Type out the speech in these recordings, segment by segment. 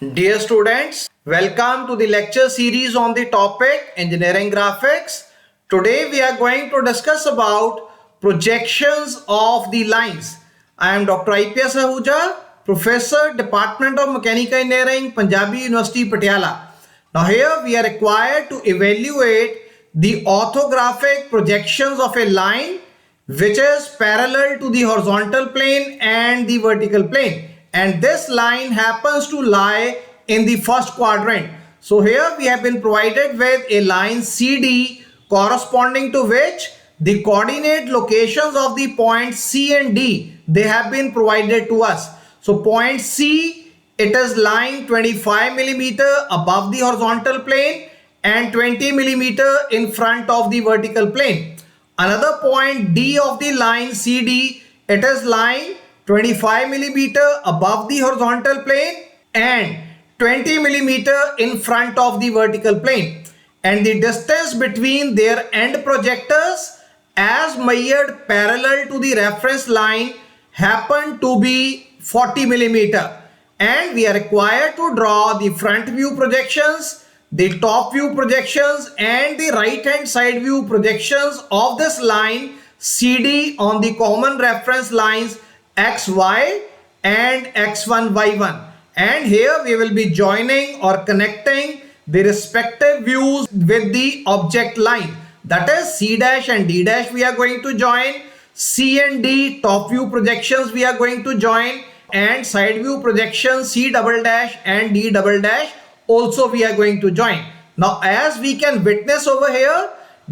Dear students, welcome to the lecture series on the topic Engineering Graphics. Today we are going to discuss about projections of the lines. I am Dr. IPS Ahuja, Professor, Department of Mechanical Engineering, Punjabi University, Patiala. Now here we are required to evaluate the orthographic projections of a line which is parallel to the horizontal plane and the vertical plane. And this line happens to lie in the first quadrant. So here we have been provided with a line CD corresponding to which the coordinate locations of the points C and D, they have been provided to us. So point C, it is lying 25 millimeter above the horizontal plane and 20 millimeter in front of the vertical plane. Another point D of the line CD, it is lying 25 millimeter above the horizontal plane and 20 millimeter in front of the vertical plane. And the distance between their end projectors as measured parallel to the reference line happen to be 40 millimeter. And we are required to draw the front view projections, the top view projections and the right hand side view projections of this line CD on the common reference lines XY and X1 Y1. And here we will be joining or connecting the respective views with the object line. That is C dash and D dash we are going to join. C and D top view projections we are going to join, and side view projections C double dash and D double dash also we are going to join. Now as we can witness over here,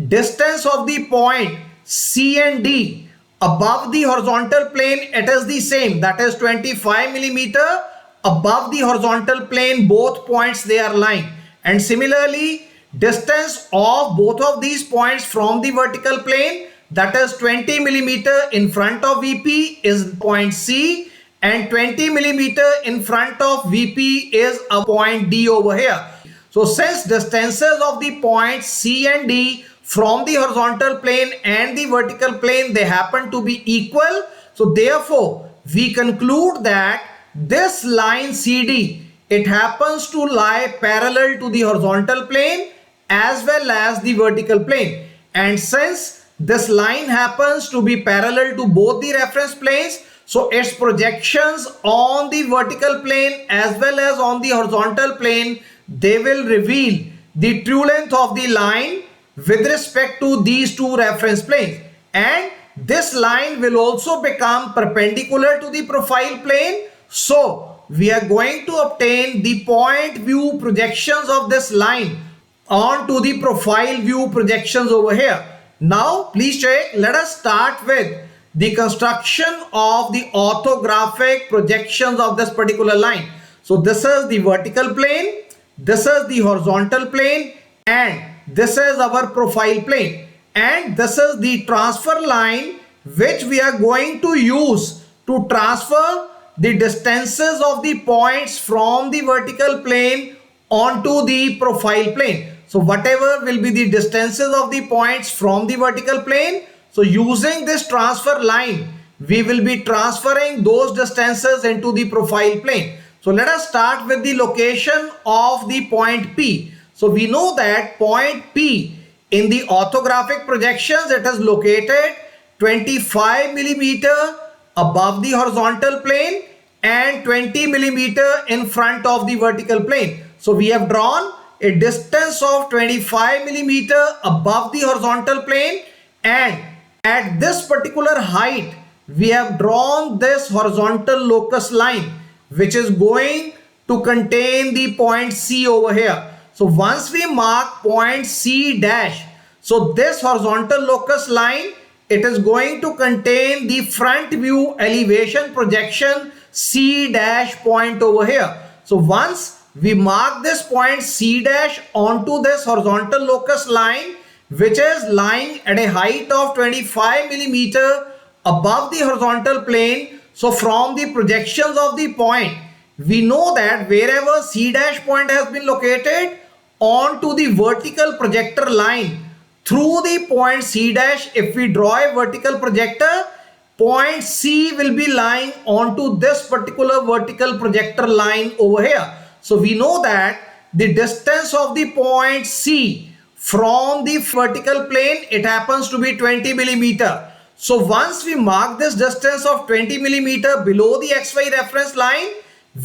distance of the point C and D above the horizontal plane, it is the same, that is 25 millimeter above the horizontal plane, both points they are lying. And similarly, distance of both of these points from the vertical plane, that is 20 millimeter in front of VP is point C and 20 millimeter in front of VP is a point D over here. So since distances of the points C and D from the horizontal plane and the vertical plane, they happen to be equal. So therefore, we conclude that this line CD, it happens to lie parallel to the horizontal plane as well as the vertical plane. And since this line happens to be parallel to both the reference planes, so its projections on the vertical plane as well as on the horizontal plane, they will reveal the true length of the line with respect to these two reference planes. And this line will also become perpendicular to the profile plane. So we are going to obtain the point view projections of this line onto the profile view projections over here. Now please check, let us start with the construction of the orthographic projections of this particular line. So this is the vertical plane, this is the horizontal plane, and this is our profile plane, and this is the transfer line which we are going to use to transfer the distances of the points from the vertical plane onto the profile plane. So whatever will be the distances of the points from the vertical plane, so using this transfer line, we will be transferring those distances into the profile plane. So let us start with the location of the point P. So we know that point P in the orthographic projections, it is located 25 millimeter above the horizontal plane and 20 millimeter in front of the vertical plane. So we have drawn a distance of 25 millimeter above the horizontal plane, and at this particular height we have drawn this horizontal locus line which is going to contain the point C over here. So once we mark point C dash, so this horizontal locus line, it is going to contain the front view elevation projection C dash point over here. So once we mark this point C dash onto this horizontal locus line, which is lying at a height of 25 millimeter above the horizontal plane. So from the projections of the point, we know that wherever C dash point has been located onto the vertical projector line through the point C dash, if we draw a vertical projector, point C will be lying onto this particular vertical projector line over here. So we know that the distance of the point C from the vertical plane, it happens to be 20 millimeter. So once we mark this distance of 20 millimeter below the XY reference line,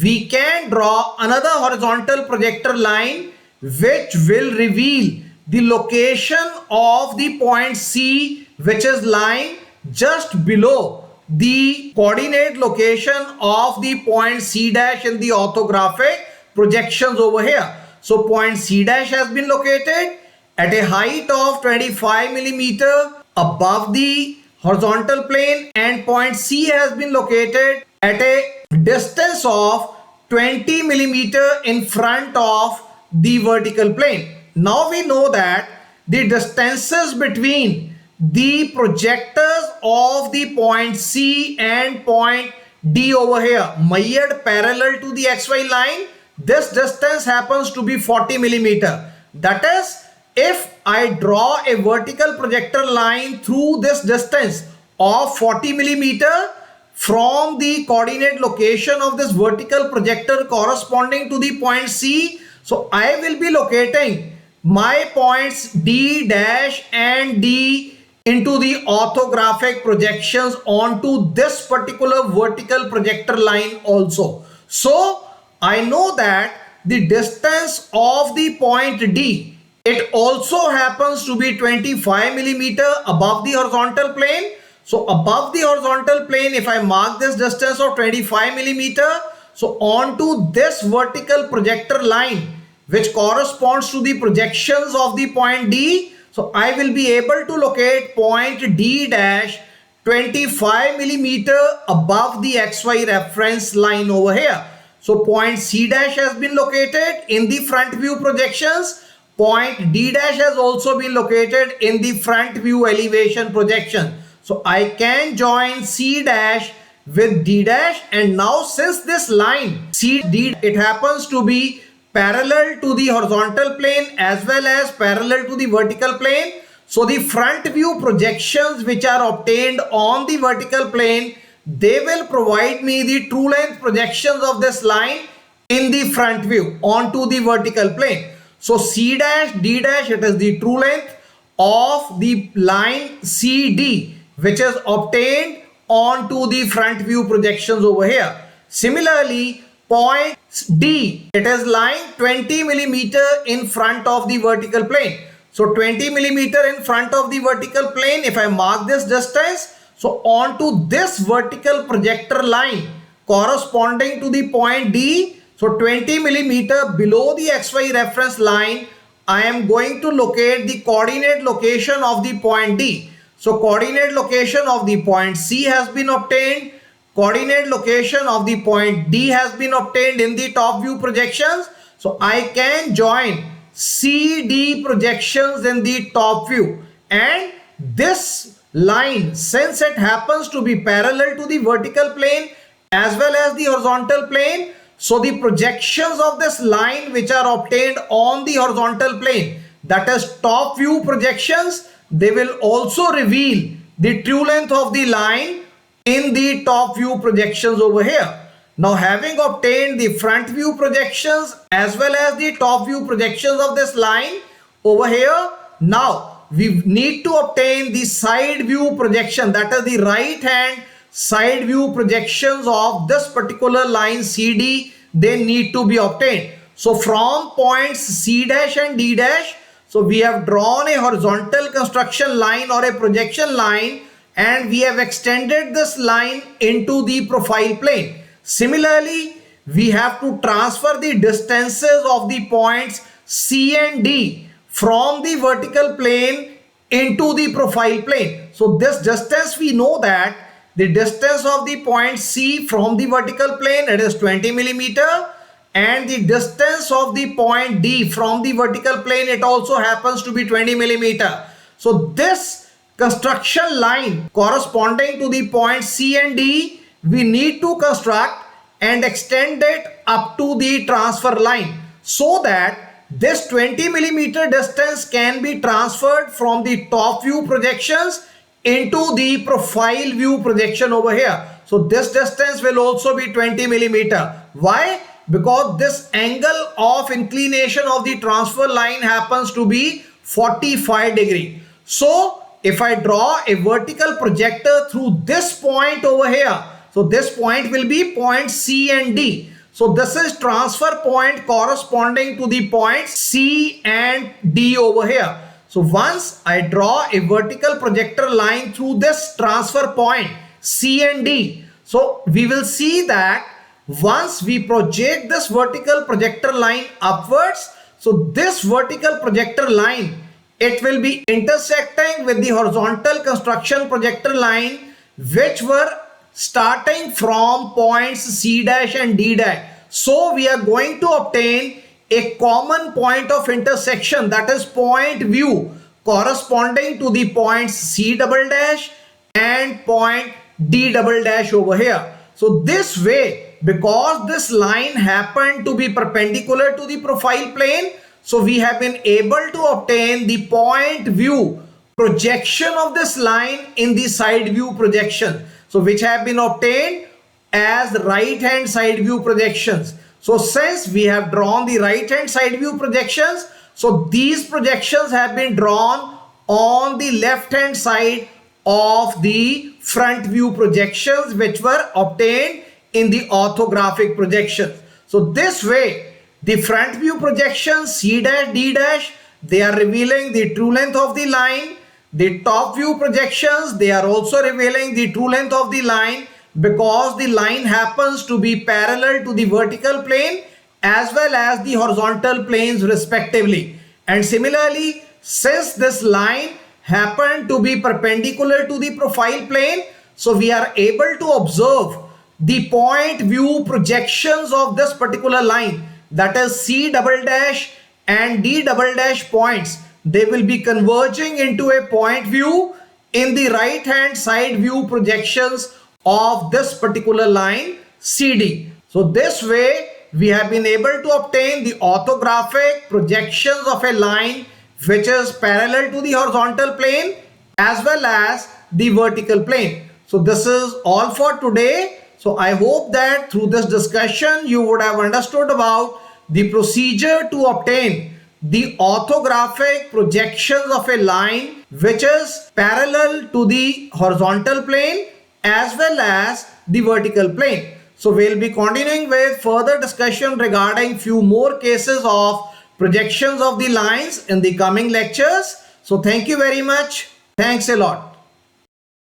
we can draw another horizontal projector line which will reveal the location of the point C, which is lying just below the coordinate location of the point C dash in the orthographic projections over here. So point C dash has been located at a height of 25 millimeter above the horizontal plane, and point C has been located at a distance of 20 millimeter in front of the vertical plane. Now we know that the distances between the projectors of the point C and point D over here measured parallel to the XY line, this distance happens to be 40 millimeter. That is, if I draw a vertical projector line through this distance of 40 millimeter from the coordinate location of this vertical projector corresponding to the point C, so I will be locating my points D dash and D into the orthographic projections onto this particular vertical projector line also. So I know that the distance of the point D, it also happens to be 25 millimeter above the horizontal plane. So above the horizontal plane, if I mark this distance of 25 millimeter, so onto this vertical projector line which corresponds to the projections of the point D, so I will be able to locate point D dash 25 millimeter above the XY reference line over here. So point C dash has been located in the front view projections. Point D dash has also been located in the front view elevation projection. So I can join C dash with D dash, and now since this line CD, it happens to be parallel to the horizontal plane as well as parallel to the vertical plane. So the front view projections which are obtained on the vertical plane, they will provide me the true length projections of this line in the front view onto the vertical plane. So C dash D dash, it is the true length of the line CD which is obtained onto the front view projections over here. Similarly, point D, it is lying 20 millimeter in front of the vertical plane. So 20 millimeter in front of the vertical plane, if I mark this distance, so onto this vertical projector line corresponding to the point D, so 20 millimeter below the XY reference line, I am going to locate the coordinate location of the point D. So coordinate location of the point C has been obtained. Coordinate location of the point D has been obtained in the top view projections. So I can join CD projections in the top view, and this line, since it happens to be parallel to the vertical plane as well as the horizontal plane, so the projections of this line which are obtained on the horizontal plane, that is top view projections, they will also reveal the true length of the line in the top view projections over here. Now having obtained the front view projections as well as the top view projections of this line over here, now we need to obtain the side view projection, that is the right hand side view projections of this particular line CD, they need to be obtained. So from points C dash and D dash, so we have drawn a horizontal construction line or a projection line, and we have extended this line into the profile plane. Similarly, we have to transfer the distances of the points C and D from the vertical plane into the profile plane. So this distance, we know that the distance of the point C from the vertical plane, it is 20 millimeter, and the distance of the point D from the vertical plane, it also happens to be 20 millimeter. So this construction line corresponding to the point C and D, we need to construct and extend it up to the transfer line, so that this 20 millimeter distance can be transferred from the top view projections into the profile view projection over here. So this distance will also be 20 millimeter. Why? Because this angle of inclination of the transfer line happens to be 45 degree. So if I draw a vertical projector through this point over here, so this point will be point C and D. So this is transfer point corresponding to the points C and D over here. So once I draw a vertical projector line through this transfer point C and D, so we will see that once we project this vertical projector line upwards, so this vertical projector line, it will be intersecting with the horizontal construction projector line, which were starting from points C dash and D dash. So we are going to obtain a common point of intersection, that is point view, corresponding to the points C double dash and point D double dash over here. So this way, because this line happened to be perpendicular to the profile plane, so we have been able to obtain the point view projection of this line in the side view projection. So which have been obtained as right hand side view projections. So since we have drawn the right hand side view projections, so these projections have been drawn on the left hand side of the front view projections, which were obtained in the orthographic projections. So this way, the front view projections C dash D dash, they are revealing the true length of the line. The top view projections, they are also revealing the true length of the line, because the line happens to be parallel to the vertical plane as well as the horizontal planes respectively. And similarly, since this line happened to be perpendicular to the profile plane, so we are able to observe the point view projections of this particular line, that is C double dash and D double dash points. They will be converging into a point view in the right hand side view projections of this particular line CD. So this way we have been able to obtain the orthographic projections of a line which is parallel to the horizontal plane as well as the vertical plane. So this is all for today. So I hope that through this discussion you would have understood about the procedure to obtain the orthographic projections of a line which is parallel to the horizontal plane as well as the vertical plane. So we'll be continuing with further discussion regarding few more cases of projections of the lines in the coming lectures. So thank you very much. Thanks a lot.